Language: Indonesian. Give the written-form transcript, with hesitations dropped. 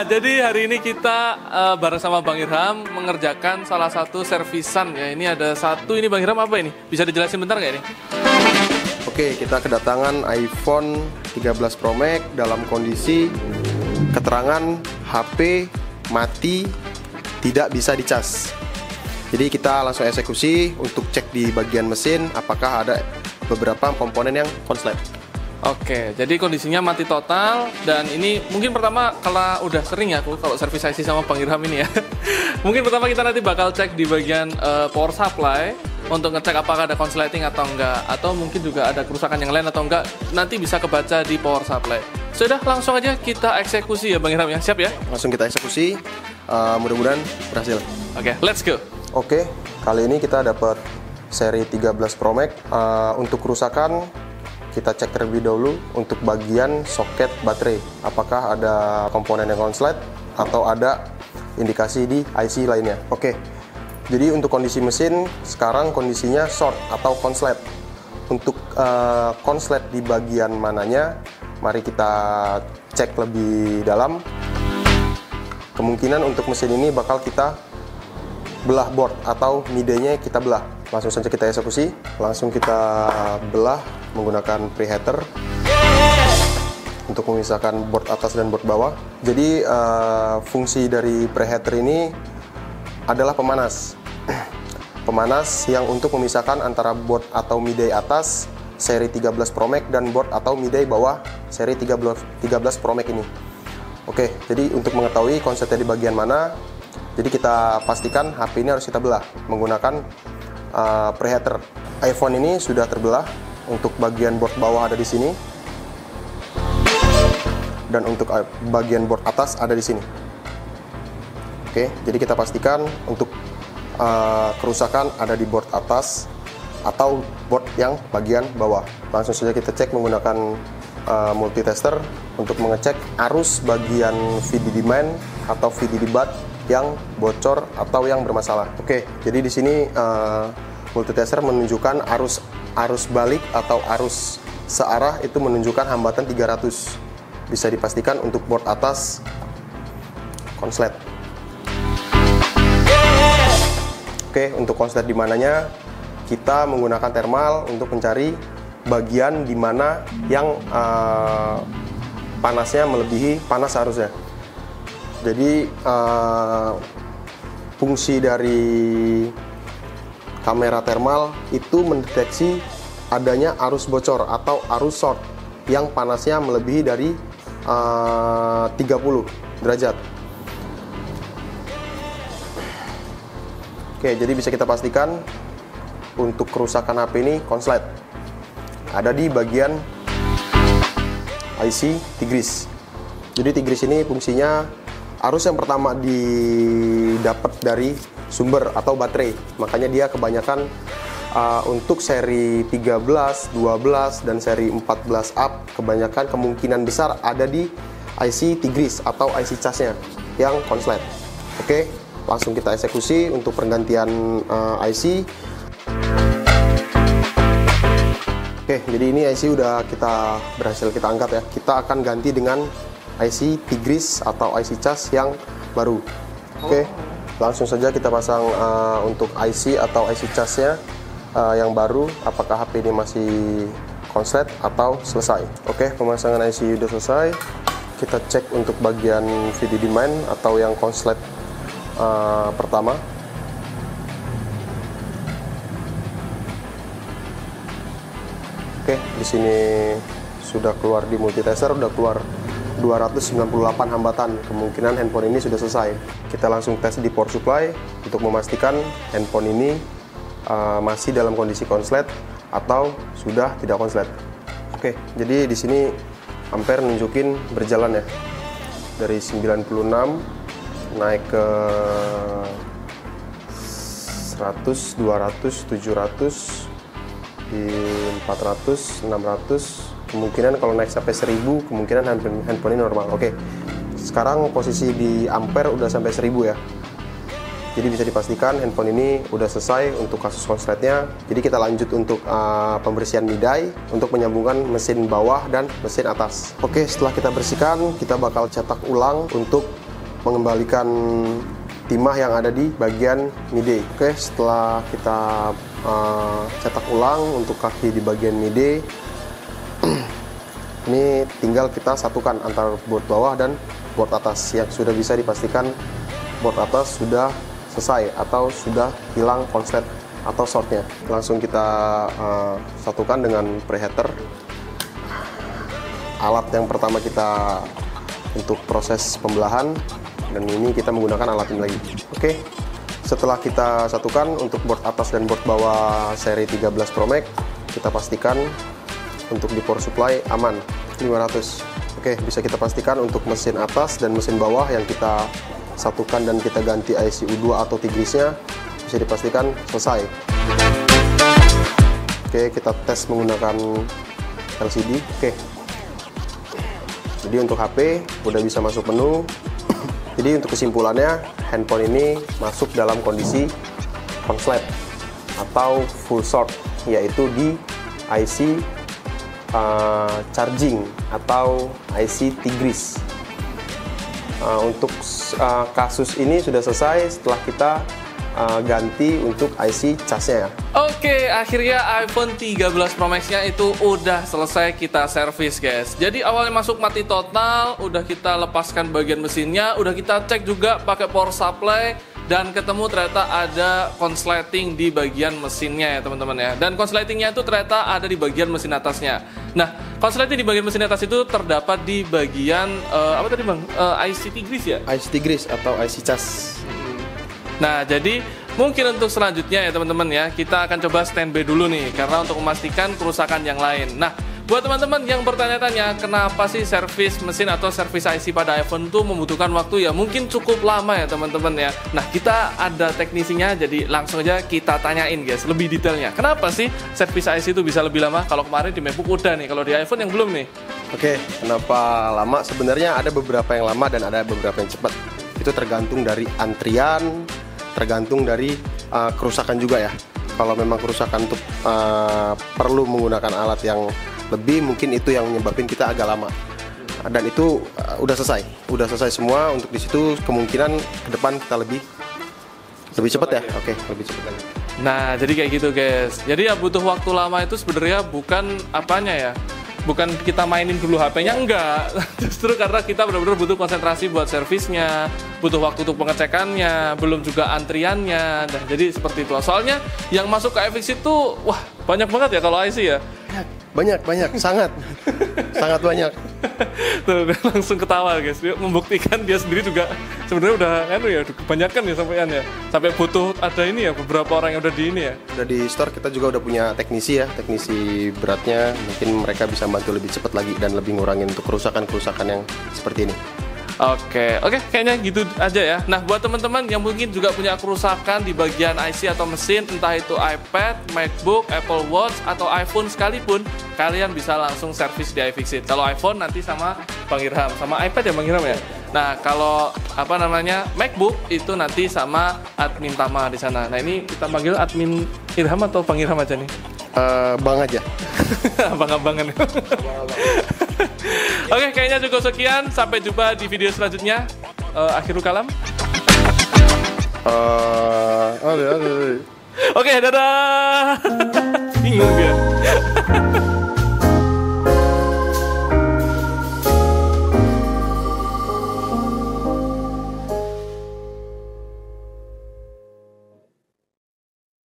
Nah, jadi hari ini kita bareng sama Bang Irham mengerjakan salah satu servisan ya. Ini ada satu, ini Bang Irham apa ini? Bisa dijelasin bentar nggak ini? Oke, kita kedatangan iPhone 13 Pro Max dalam kondisi keterangan HP mati, tidak bisa dicas. Jadi kita langsung eksekusi untuk cek di bagian mesin apakah ada beberapa komponen yang konslet. Oke, jadi kondisinya mati total. Dan ini mungkin pertama, kalau udah sering ya aku kalau servis IC sama Bang Irham ini ya. Mungkin pertama kita nanti bakal cek di bagian power supply untuk ngecek apakah ada konsleting atau enggak, atau mungkin juga ada kerusakan yang lain atau enggak, nanti bisa kebaca di power supply. Sudah, langsung aja kita eksekusi ya Bang Irham ya. Siap ya? Langsung kita eksekusi, mudah-mudahan berhasil. Oke, let's go. Oke, kali ini kita dapat seri 13 Pro Max. Untuk kerusakan kita cek terlebih dahulu untuk bagian soket baterai, apakah ada komponen yang konslet atau ada indikasi di IC lainnya. Oke, jadi untuk kondisi mesin sekarang kondisinya short atau konslet. Untuk konslet di bagian mananya, mari kita cek lebih dalam. Kemungkinan untuk mesin ini bakal kita belah board atau midenya kita belah. Langsung saja kita eksekusi, langsung kita belah menggunakan preheater untuk memisahkan board atas dan board bawah. Jadi fungsi dari preheater ini adalah pemanas. Pemanas yang untuk memisahkan antara board atau midai atas seri 13 Pro Max dan board atau midai bawah seri 13 Pro Max ini. Oke, jadi untuk mengetahui konsepnya di bagian mana, jadi kita pastikan HP ini harus kita belah menggunakan preheater. iPhone ini sudah terbelah. Untuk bagian board bawah ada di sini, dan untuk bagian board atas ada di sini. Oke, jadi kita pastikan untuk kerusakan ada di board atas atau board yang bagian bawah. Langsung saja kita cek menggunakan multitester untuk mengecek arus bagian VDD main atau VDD bud yang bocor atau yang bermasalah. Oke, jadi di sini multitester menunjukkan arus balik atau arus searah itu menunjukkan hambatan 300. Bisa dipastikan untuk board atas konslet. Oke, untuk konslet di mananya kita menggunakan thermal untuk mencari bagian di mana yang panasnya melebihi panas arusnya. Jadi fungsi dari kamera thermal itu mendeteksi adanya arus bocor atau arus short yang panasnya melebihi dari 30 derajat. Oke, jadi bisa kita pastikan untuk kerusakan HP ini konslet. Ada di bagian IC Tigris. Jadi Tigris ini fungsinya arus yang pertama didapat dari sumber atau baterai, makanya dia kebanyakan untuk seri 13, 12, dan seri 14 up kebanyakan kemungkinan besar ada di IC Tigris atau IC casnya yang konslet. Oke, langsung kita eksekusi untuk pergantian IC. Oke, jadi ini IC udah berhasil kita angkat ya. Kita akan ganti dengan IC Tigris atau IC cas yang baru. Oke, langsung saja kita pasang untuk IC atau IC casnya yang baru, apakah HP ini masih konslet atau selesai. Oke, pemasangan IC udah selesai. Kita cek untuk bagian VDD main atau yang konslet pertama. Oke, di sini sudah keluar di multitester, udah keluar 298 hambatan. Kemungkinan handphone ini sudah selesai. Kita langsung tes di power supply untuk memastikan handphone ini masih dalam kondisi konslet atau sudah tidak konslet. Oke, jadi di sini ampere nunjukin berjalan ya. Dari 96 naik ke 100, 200, 700, di 400, 600. Kemungkinan kalau naik sampai 1000, kemungkinan handphone ini normal. Oke, sekarang posisi di ampere udah sampai 1000 ya. Jadi bisa dipastikan handphone ini udah selesai untuk kasus konsletnya. Jadi kita lanjut untuk pembersihan midai untuk menyambungkan mesin bawah dan mesin atas. Oke, setelah kita bersihkan, kita bakal cetak ulang untuk mengembalikan timah yang ada di bagian mide. Oke, setelah kita cetak ulang untuk kaki di bagian mide, ini tinggal kita satukan antara board bawah dan board atas, yang sudah bisa dipastikan board atas sudah selesai atau sudah hilang konslet atau shortnya. Langsung kita satukan dengan preheater. Alat yang pertama kita untuk proses pembelahan, dan ini kita menggunakan alat ini lagi. Oke, setelah kita satukan untuk board atas dan board bawah seri 13 Pro Max, kita pastikan untuk di power supply aman 500. Oke, bisa kita pastikan untuk mesin atas dan mesin bawah yang kita satukan dan kita ganti IC U2 atau Tigrisnya bisa dipastikan selesai. Oke, kita tes menggunakan LCD. Oke, jadi untuk HP udah bisa masuk menu. Jadi untuk kesimpulannya, handphone ini masuk dalam kondisi konslet atau full short, yaitu di IC charging atau IC Tigris. Untuk kasus ini sudah selesai setelah kita ganti untuk IC casnya. Oke, akhirnya iPhone 13 Pro Max-nya itu udah selesai kita servis, guys. Jadi awalnya masuk mati total, udah kita lepaskan bagian mesinnya, udah kita cek juga pakai power supply, dan ketemu ternyata ada konsleting di bagian mesinnya ya teman-teman ya. Dan konsletingnya itu ternyata ada di bagian mesin atasnya. Nah, konsleting di bagian mesin atas itu terdapat di bagian apa tadi bang? IC Tigris ya? IC Tigris atau IC cas. Nah, jadi mungkin untuk selanjutnya ya teman-teman ya, kita akan coba standby dulu nih, karena untuk memastikan kerusakan yang lain. Nah, buat teman-teman yang bertanya-tanya, kenapa sih servis mesin atau servis IC pada iPhone itu membutuhkan waktu ya? Mungkin cukup lama ya teman-teman ya. Nah, kita ada teknisinya, jadi langsung aja kita tanyain guys, lebih detailnya. Kenapa sih servis IC itu bisa lebih lama? Kalau kemarin di MacBook udah nih, kalau di iPhone yang belum nih. Oke, kenapa lama? Sebenarnya ada beberapa yang lama dan ada beberapa yang cepat. Itu tergantung dari antrian, tergantung dari kerusakan juga ya. Kalau memang kerusakan untuk perlu menggunakan alat yang lebih, mungkin itu yang menyebabkan kita agak lama. Dan itu udah selesai semua. Untuk di situ kemungkinan ke depan kita lebih cepat ya. Oke, lebih cepat lagi. Nah, jadi kayak gitu guys. Jadi ya butuh waktu lama itu sebenarnya bukan apanya ya, bukan kita mainin dulu HP-nya, enggak. Justru karena kita benar-benar butuh konsentrasi buat servisnya, butuh waktu untuk pengecekannya, belum juga antriannya. Nah, jadi seperti itu. Soalnya yang masuk ke iFixit itu, wah banyak banget ya kalau IC ya. Banyak, sangat banyak. Tuh, langsung ketawa guys. Dia membuktikan dia sendiri juga sebenarnya udah kebanyakan ya sampai butuh ada ini ya, beberapa orang yang udah di ini ya. Udah di store, kita juga udah punya teknisi ya, teknisi beratnya. Mungkin mereka bisa bantu lebih cepat lagi dan lebih ngurangin untuk kerusakan yang seperti ini. Oke, kayaknya gitu aja ya. Nah, buat teman-teman yang mungkin juga punya kerusakan di bagian IC atau mesin, entah itu iPad, MacBook, Apple Watch, atau iPhone sekalipun, kalian bisa langsung servis di iFixit. Kalau iPhone nanti sama Bang Irham, sama iPad ya Bang Irham ya. Nah, kalau MacBook itu nanti sama admin Tama di sana. Nah, ini kita panggil admin Irham atau Bang Irham aja nih? Bang aja. Abang-abangan. Oke, kayaknya cukup sekian. Sampai jumpa di video selanjutnya. Akhirul kalam. Oke, dadah. Bingung dia.